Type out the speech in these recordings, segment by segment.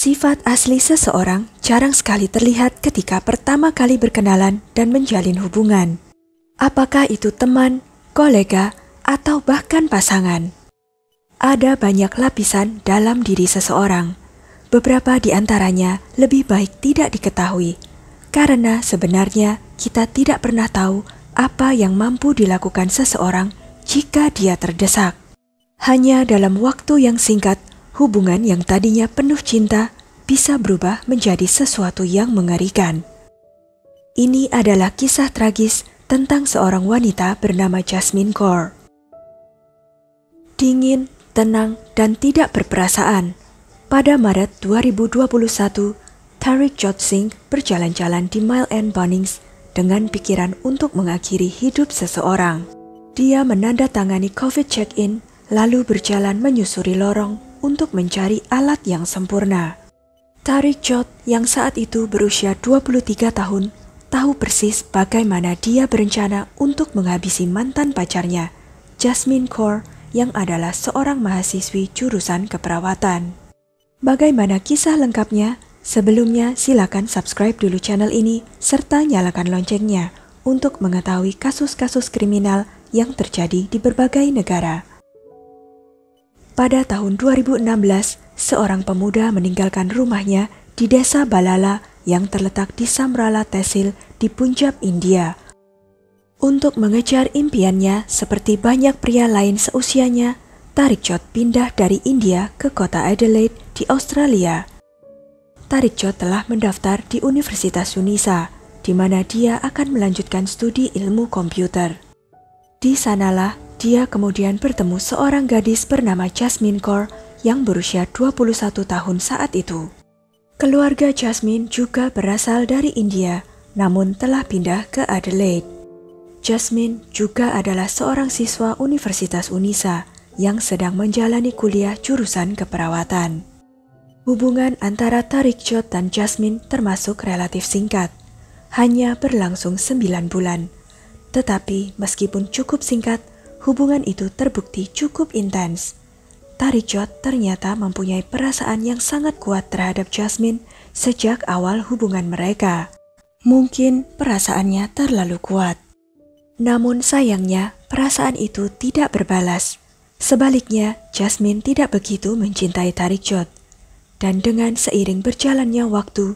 Sifat asli seseorang jarang sekali terlihat ketika pertama kali berkenalan dan menjalin hubungan. Apakah itu teman, kolega, atau bahkan pasangan? Ada banyak lapisan dalam diri seseorang. Beberapa di antaranya lebih baik tidak diketahui, karena sebenarnya kita tidak pernah tahu apa yang mampu dilakukan seseorang jika dia terdesak. Hanya dalam waktu yang singkat, hubungan yang tadinya penuh cinta bisa berubah menjadi sesuatu yang mengerikan. Ini adalah kisah tragis tentang seorang wanita bernama Jasmine Kaur. Dingin, tenang, dan tidak berperasaan. Pada Maret 2021, Tariq Jot Singh berjalan-jalan di Mile End Bunnings dengan pikiran untuk mengakhiri hidup seseorang. Dia menandatangani COVID check-in, lalu berjalan menyusuri lorong untuk mencari alat yang sempurna. Tariq Jot yang saat itu berusia 23 tahun tahu persis bagaimana dia berencana untuk menghabisi mantan pacarnya, Jasmine Kaur, yang adalah seorang mahasiswi jurusan keperawatan. Bagaimana kisah lengkapnya? Sebelumnya silakan subscribe dulu channel ini serta nyalakan loncengnya untuk mengetahui kasus-kasus kriminal yang terjadi di berbagai negara. Pada tahun 2016, seorang pemuda meninggalkan rumahnya di desa Balala yang terletak di Samrala Tehsil di Punjab, India. Untuk mengejar impiannya, seperti banyak pria lain seusianya, Tariq Jot pindah dari India ke kota Adelaide di Australia. Tariq Jot telah mendaftar di Universitas Unisa, di mana dia akan melanjutkan studi ilmu komputer. Di sanalah dia kemudian bertemu seorang gadis bernama Jasmine Kaur yang berusia 21 tahun saat itu. Keluarga Jasmine juga berasal dari India, namun telah pindah ke Adelaide. Jasmine juga adalah seorang siswa Universitas Unisa yang sedang menjalani kuliah jurusan keperawatan. Hubungan antara Tariq Jot dan Jasmine termasuk relatif singkat, hanya berlangsung 9 bulan. Tetapi meskipun cukup singkat, hubungan itu terbukti cukup intens. Tariq Jot ternyata mempunyai perasaan yang sangat kuat terhadap Jasmine sejak awal hubungan mereka. Mungkin perasaannya terlalu kuat. Namun sayangnya, perasaan itu tidak berbalas. Sebaliknya, Jasmine tidak begitu mencintai Tariq Jot. Dan dengan seiring berjalannya waktu,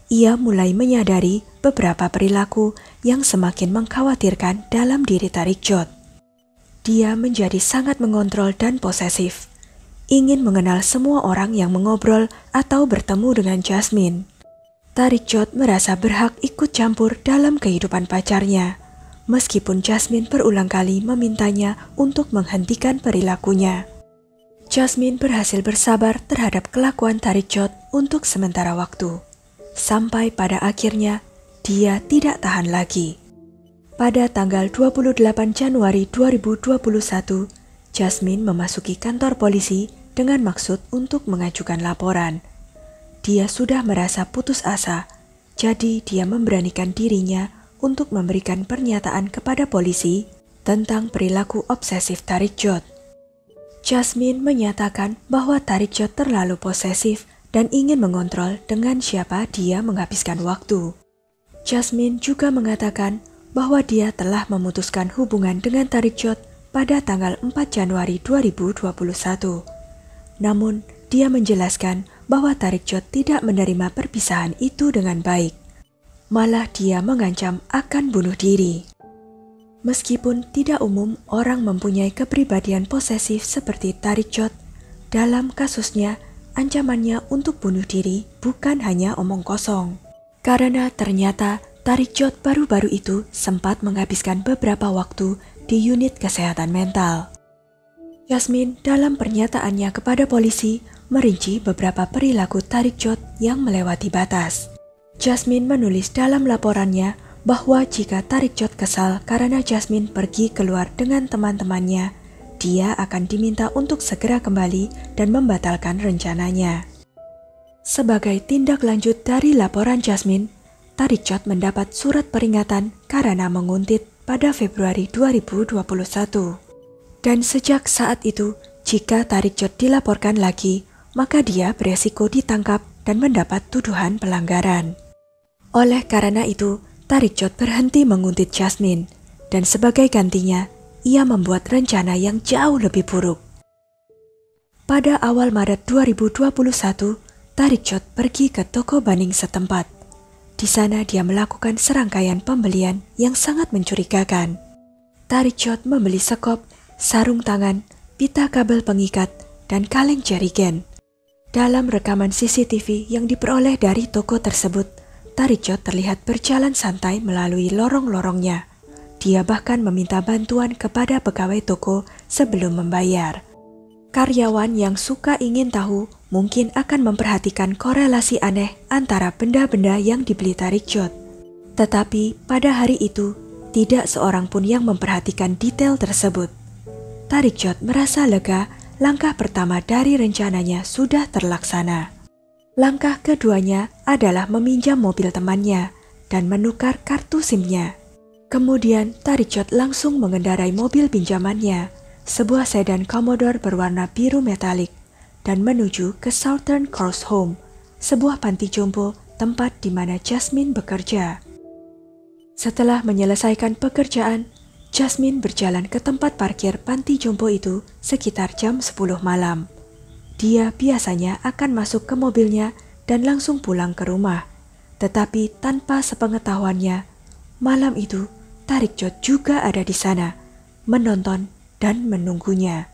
ia mulai menyadari beberapa perilaku yang semakin mengkhawatirkan dalam diri Tariq Jot. Dia menjadi sangat mengontrol dan posesif, ingin mengenal semua orang yang mengobrol atau bertemu dengan Jasmine. Tariq Jot merasa berhak ikut campur dalam kehidupan pacarnya, meskipun Jasmine berulang kali memintanya untuk menghentikan perilakunya. Jasmine berhasil bersabar terhadap kelakuan Tariq Jot untuk sementara waktu, sampai pada akhirnya dia tidak tahan lagi. Pada tanggal 28 Januari 2021, Jasmine memasuki kantor polisi dengan maksud untuk mengajukan laporan. Dia sudah merasa putus asa, jadi dia memberanikan dirinya untuk memberikan pernyataan kepada polisi tentang perilaku obsesif Tariq Jot. Jasmine menyatakan bahwa Tariq Jot terlalu posesif dan ingin mengontrol dengan siapa dia menghabiskan waktu. Jasmine juga mengatakan bahwa dia telah memutuskan hubungan dengan Tariq Jot pada tanggal 4 Januari 2021. Namun, dia menjelaskan bahwa Tariq Jot tidak menerima perpisahan itu dengan baik. Malah dia mengancam akan bunuh diri. Meskipun tidak umum orang mempunyai kepribadian posesif seperti Tariq Jot, dalam kasusnya, ancamannya untuk bunuh diri bukan hanya omong kosong. Karena ternyata Tariq Jot baru-baru itu sempat menghabiskan beberapa waktu di unit kesehatan mental. Jasmine dalam pernyataannya kepada polisi merinci beberapa perilaku Tariq Jot yang melewati batas. Jasmine menulis dalam laporannya bahwa jika Tariq Jot kesal karena Jasmine pergi keluar dengan teman-temannya, dia akan diminta untuk segera kembali dan membatalkan rencananya. Sebagai tindak lanjut dari laporan Jasmine, Tariq Jot mendapat surat peringatan karena menguntit pada Februari 2021. Dan sejak saat itu, jika Tariq Jot dilaporkan lagi, maka dia beresiko ditangkap dan mendapat tuduhan pelanggaran. Oleh karena itu, Tariq Chot berhenti menguntit Jasmine, dan sebagai gantinya, ia membuat rencana yang jauh lebih buruk. Pada awal Maret 2021, Tariq Chot pergi ke toko Bunnings setempat. Di sana dia melakukan serangkaian pembelian yang sangat mencurigakan. Tariq Chot membeli sekop, sarung tangan, pita kabel pengikat, dan kaleng jerigen. Dalam rekaman CCTV yang diperoleh dari toko tersebut, Tariq Chot terlihat berjalan santai melalui lorong-lorongnya. Dia bahkan meminta bantuan kepada pegawai toko sebelum membayar. Karyawan yang suka ingin tahu mungkin akan memperhatikan korelasi aneh antara benda-benda yang dibeli Tariq Chot. Tetapi pada hari itu, tidak seorang pun yang memperhatikan detail tersebut. Tariq Chot merasa lega, langkah pertama dari rencananya sudah terlaksana. Langkah keduanya adalah meminjam mobil temannya dan menukar kartu SIM-nya. Kemudian Tariq Chot langsung mengendarai mobil pinjamannya, sebuah sedan Commodore berwarna biru metalik, dan menuju ke Southern Cross Home, sebuah panti jompo tempat di mana Jasmine bekerja. Setelah menyelesaikan pekerjaan, Jasmine berjalan ke tempat parkir panti jompo itu sekitar jam 10 malam. Dia biasanya akan masuk ke mobilnya dan langsung pulang ke rumah. Tetapi tanpa sepengetahuannya, malam itu Tariq Chot juga ada di sana, menonton dan menunggunya.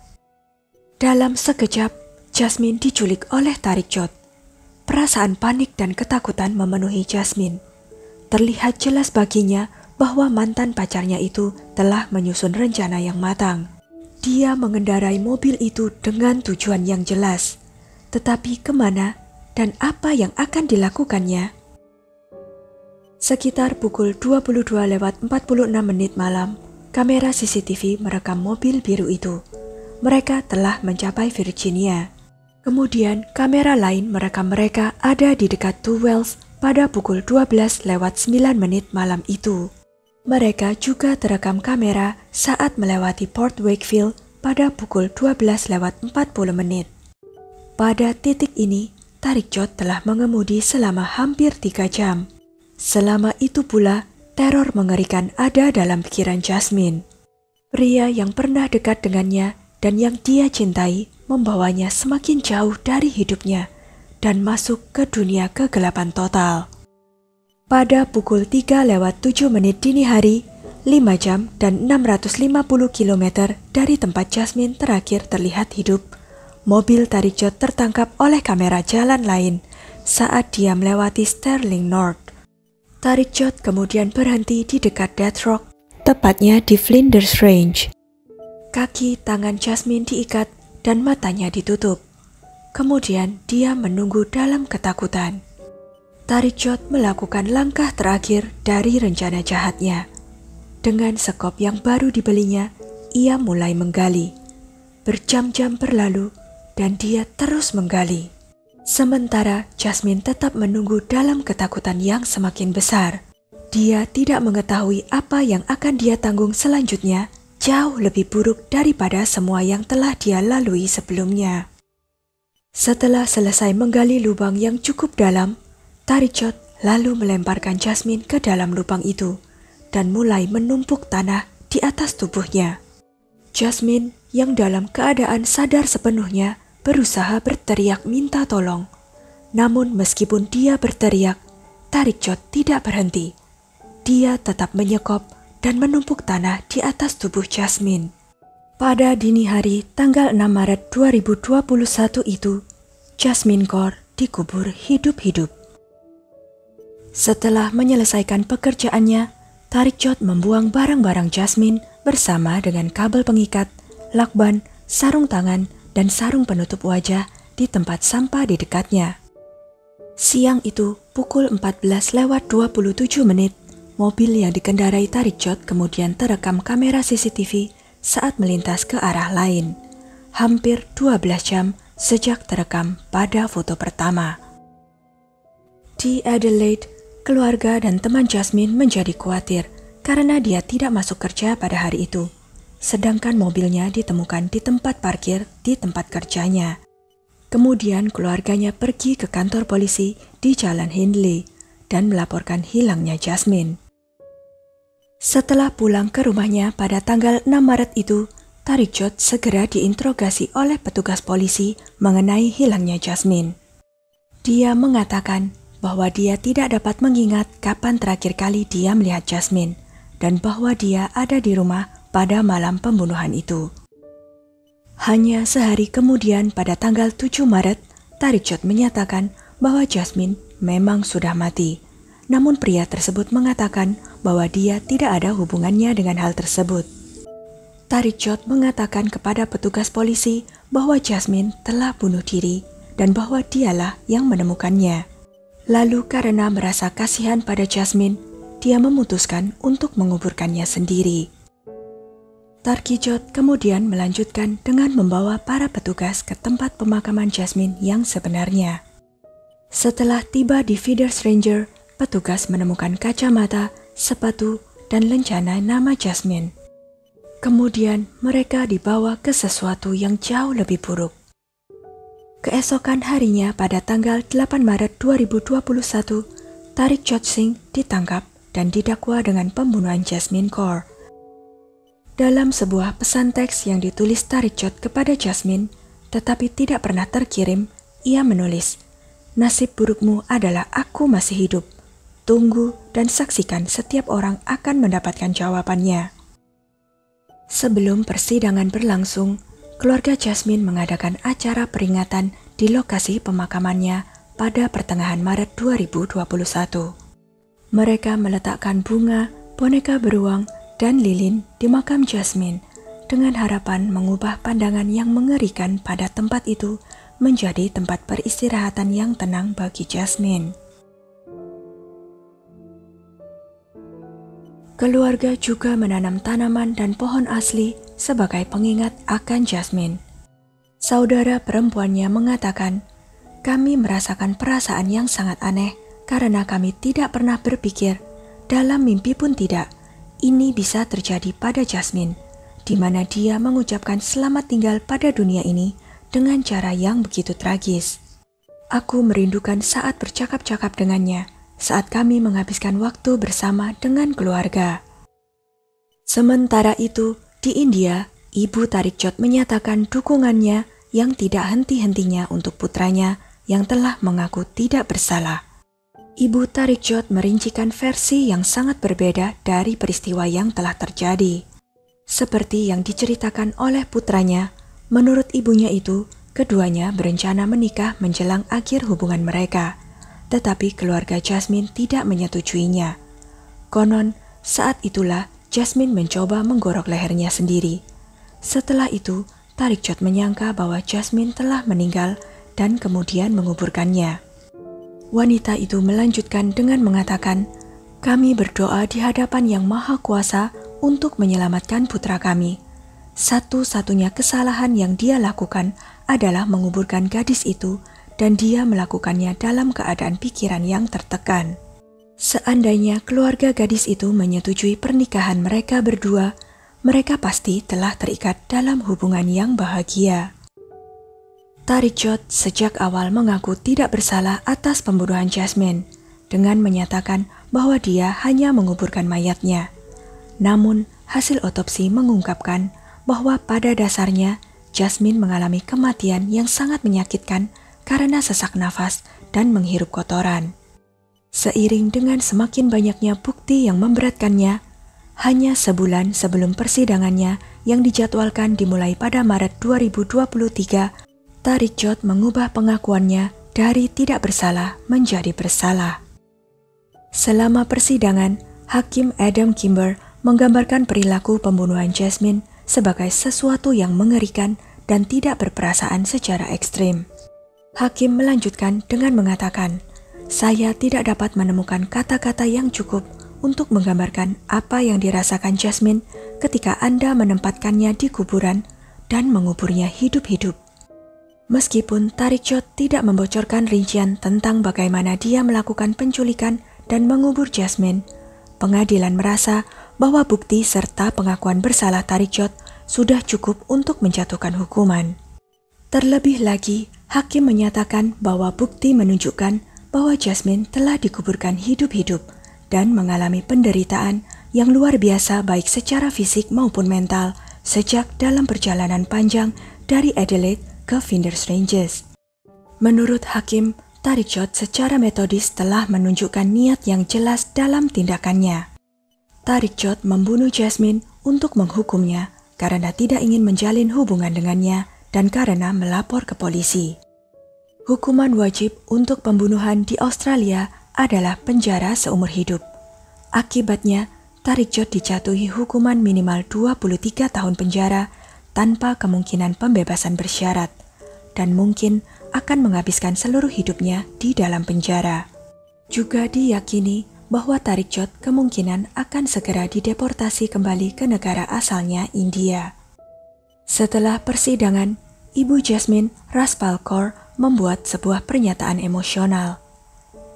Dalam sekejap, Jasmine diculik oleh Tariq Chot. Perasaan panik dan ketakutan memenuhi Jasmine. Terlihat jelas baginya bahwa mantan pacarnya itu telah menyusun rencana yang matang. Dia mengendarai mobil itu dengan tujuan yang jelas. Tetapi kemana dan apa yang akan dilakukannya? Sekitar pukul 22:46 malam, kamera CCTV merekam mobil biru itu. Mereka telah mencapai Virginia. Kemudian kamera lain merekam mereka ada di dekat Two Wells pada pukul 12:09 malam itu. Mereka juga terekam kamera saat melewati Port Wakefield pada pukul 12:40. Pada titik ini, Tariq Chot telah mengemudi selama hampir 3 jam. Selama itu pula, teror mengerikan ada dalam pikiran Jasmine. Pria yang pernah dekat dengannya dan yang dia cintai membawanya semakin jauh dari hidupnya dan masuk ke dunia kegelapan total. Pada pukul 3:07 dini hari, 5 jam dan 650 km dari tempat Jasmine terakhir terlihat hidup, mobil Tariq Chot tertangkap oleh kamera jalan lain saat dia melewati Sterling North. Tariq Chot kemudian berhenti di dekat Death Rock, tepatnya di Flinders Range. Kaki tangan Jasmine diikat dan matanya ditutup. Kemudian dia menunggu dalam ketakutan. Tariq Chot melakukan langkah terakhir dari rencana jahatnya. Dengan sekop yang baru dibelinya, ia mulai menggali. Berjam-jam berlalu dan dia terus menggali. Sementara Jasmine tetap menunggu dalam ketakutan yang semakin besar. Dia tidak mengetahui apa yang akan dia tanggung selanjutnya, jauh lebih buruk daripada semua yang telah dia lalui sebelumnya. Setelah selesai menggali lubang yang cukup dalam, Tariq Chot lalu melemparkan Jasmine ke dalam lubang itu dan mulai menumpuk tanah di atas tubuhnya. Jasmine yang dalam keadaan sadar sepenuhnya berusaha berteriak minta tolong. Namun meskipun dia berteriak, Tariq Chot tidak berhenti. Dia tetap menyekop dan menumpuk tanah di atas tubuh Jasmine. Pada dini hari tanggal 6 Maret 2021 itu, Jasmine Kaur dikubur hidup-hidup. Setelah menyelesaikan pekerjaannya, Tariq Chot membuang barang-barang Jasmine bersama dengan kabel pengikat, lakban, sarung tangan, dan sarung penutup wajah di tempat sampah di dekatnya. Siang itu, pukul 14:27, mobil yang dikendarai Tariq Chot kemudian terekam kamera CCTV saat melintas ke arah lain. Hampir 12 jam sejak terekam pada foto pertama. Di Adelaide, keluarga dan teman Jasmine menjadi khawatir karena dia tidak masuk kerja pada hari itu, sedangkan mobilnya ditemukan di tempat parkir di tempat kerjanya. Kemudian keluarganya pergi ke kantor polisi di Jalan Hindley dan melaporkan hilangnya Jasmine. Setelah pulang ke rumahnya pada tanggal 6 Maret itu, Tariq Jod segera diinterogasi oleh petugas polisi mengenai hilangnya Jasmine. Dia mengatakan bahwa dia tidak dapat mengingat kapan terakhir kali dia melihat Jasmine dan bahwa dia ada di rumah pada malam pembunuhan itu. Hanya sehari kemudian pada tanggal 7 Maret, Tariq Jod menyatakan bahwa Jasmine memang sudah mati. Namun pria tersebut mengatakan bahwa dia tidak ada hubungannya dengan hal tersebut. Tariq Jod mengatakan kepada petugas polisi bahwa Jasmine telah bunuh diri dan bahwa dialah yang menemukannya. Lalu karena merasa kasihan pada Jasmine, dia memutuskan untuk menguburkannya sendiri. Tariq Jod kemudian melanjutkan dengan membawa para petugas ke tempat pemakaman Jasmine yang sebenarnya. Setelah tiba di Feeders Ranger, petugas menemukan kacamata, sepatu, dan lencana nama Jasmine. Kemudian mereka dibawa ke sesuatu yang jauh lebih buruk. Keesokan harinya pada tanggal 8 Maret 2021, Tariq Jod Singh ditangkap dan didakwa dengan pembunuhan Jasmine Kaur. Dalam sebuah pesan teks yang ditulis Tariq Jod kepada Jasmine, tetapi tidak pernah terkirim, ia menulis, "Nasib burukmu adalah aku masih hidup. Tunggu dan saksikan setiap orang akan mendapatkan jawabannya." Sebelum persidangan berlangsung, keluarga Jasmine mengadakan acara peringatan di lokasi pemakamannya pada pertengahan Maret 2021. Mereka meletakkan bunga, boneka beruang, dan lilin di makam Jasmine dengan harapan mengubah pandangan yang mengerikan pada tempat itu menjadi tempat peristirahatan yang tenang bagi Jasmine. Keluarga juga menanam tanaman dan pohon asli sebagai pengingat akan Jasmine. Saudara perempuannya mengatakan, "Kami merasakan perasaan yang sangat aneh karena kami tidak pernah berpikir, dalam mimpi pun tidak, ini bisa terjadi pada Jasmine, di mana dia mengucapkan selamat tinggal pada dunia ini dengan cara yang begitu tragis. Aku merindukan saat bercakap-cakap dengannya, saat kami menghabiskan waktu bersama dengan keluarga." Sementara itu, di India, ibu Tariq Jod menyatakan dukungannya yang tidak henti-hentinya untuk putranya yang telah mengaku tidak bersalah. Ibu Tariq Jod merincikan versi yang sangat berbeda dari peristiwa yang telah terjadi. Seperti yang diceritakan oleh putranya, menurut ibunya itu, keduanya berencana menikah menjelang akhir hubungan mereka, tetapi keluarga Jasmine tidak menyetujuinya. Konon, saat itulah Jasmine mencoba menggorok lehernya sendiri. Setelah itu, Tariq Jod menyangka bahwa Jasmine telah meninggal dan kemudian menguburkannya. Wanita itu melanjutkan dengan mengatakan, "Kami berdoa di hadapan Yang Maha Kuasa untuk menyelamatkan putra kami. Satu-satunya kesalahan yang dia lakukan adalah menguburkan gadis itu dan dia melakukannya dalam keadaan pikiran yang tertekan. Seandainya keluarga gadis itu menyetujui pernikahan mereka berdua, mereka pasti telah terikat dalam hubungan yang bahagia." Tariq Jod sejak awal mengaku tidak bersalah atas pembunuhan Jasmine dengan menyatakan bahwa dia hanya menguburkan mayatnya. Namun, hasil otopsi mengungkapkan bahwa pada dasarnya Jasmine mengalami kematian yang sangat menyakitkan karena sesak nafas dan menghirup kotoran. Seiring dengan semakin banyaknya bukti yang memberatkannya, hanya sebulan sebelum persidangannya yang dijadwalkan dimulai pada Maret 2023, Tariq Jod mengubah pengakuannya dari tidak bersalah menjadi bersalah. Selama persidangan, Hakim Adam Kimber menggambarkan perilaku pembunuhan Jasmine sebagai sesuatu yang mengerikan dan tidak berperasaan secara ekstrim. Hakim melanjutkan dengan mengatakan, "Saya tidak dapat menemukan kata-kata yang cukup untuk menggambarkan apa yang dirasakan Jasmine ketika Anda menempatkannya di kuburan dan menguburnya hidup-hidup." Meskipun Tariq Jod tidak membocorkan rincian tentang bagaimana dia melakukan penculikan dan mengubur Jasmine, pengadilan merasa bahwa bukti serta pengakuan bersalah Tariq Jod sudah cukup untuk menjatuhkan hukuman. Terlebih lagi, Hakim menyatakan bahwa bukti menunjukkan bahwa Jasmine telah dikuburkan hidup-hidup dan mengalami penderitaan yang luar biasa baik secara fisik maupun mental sejak dalam perjalanan panjang dari Adelaide ke Flinders Ranges. Menurut Hakim, Tariq Jod secara metodis telah menunjukkan niat yang jelas dalam tindakannya. Tariq Jod membunuh Jasmine untuk menghukumnya karena tidak ingin menjalin hubungan dengannya dan karena melapor ke polisi. Hukuman wajib untuk pembunuhan di Australia adalah penjara seumur hidup. Akibatnya, Tariq Jod dijatuhi hukuman minimal 23 tahun penjara tanpa kemungkinan pembebasan bersyarat dan mungkin akan menghabiskan seluruh hidupnya di dalam penjara. Juga diyakini bahwa Tariq Jod kemungkinan akan segera dideportasi kembali ke negara asalnya, India. Setelah persidangan, Ibu Jasmine, Raspal Kaur, membuat sebuah pernyataan emosional.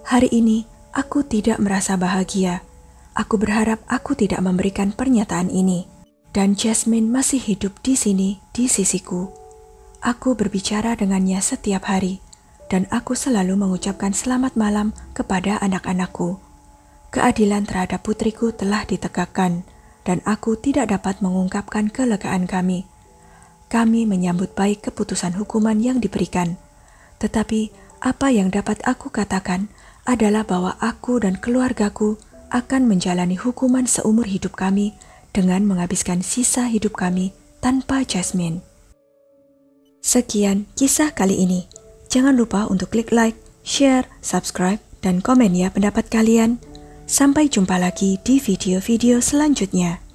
Hari ini, aku tidak merasa bahagia. Aku berharap aku tidak memberikan pernyataan ini. Dan Jasmine masih hidup di sini, di sisiku. Aku berbicara dengannya setiap hari, dan aku selalu mengucapkan selamat malam kepada anak-anakku. Keadilan terhadap putriku telah ditegakkan, dan aku tidak dapat mengungkapkan kelegaan kami. Kami menyambut baik keputusan hukuman yang diberikan. Tetapi apa yang dapat aku katakan adalah bahwa aku dan keluargaku akan menjalani hukuman seumur hidup kami dengan menghabiskan sisa hidup kami tanpa Jasmine. Sekian kisah kali ini. Jangan lupa untuk klik like, share, subscribe, dan komen ya pendapat kalian. Sampai jumpa lagi di video-video selanjutnya.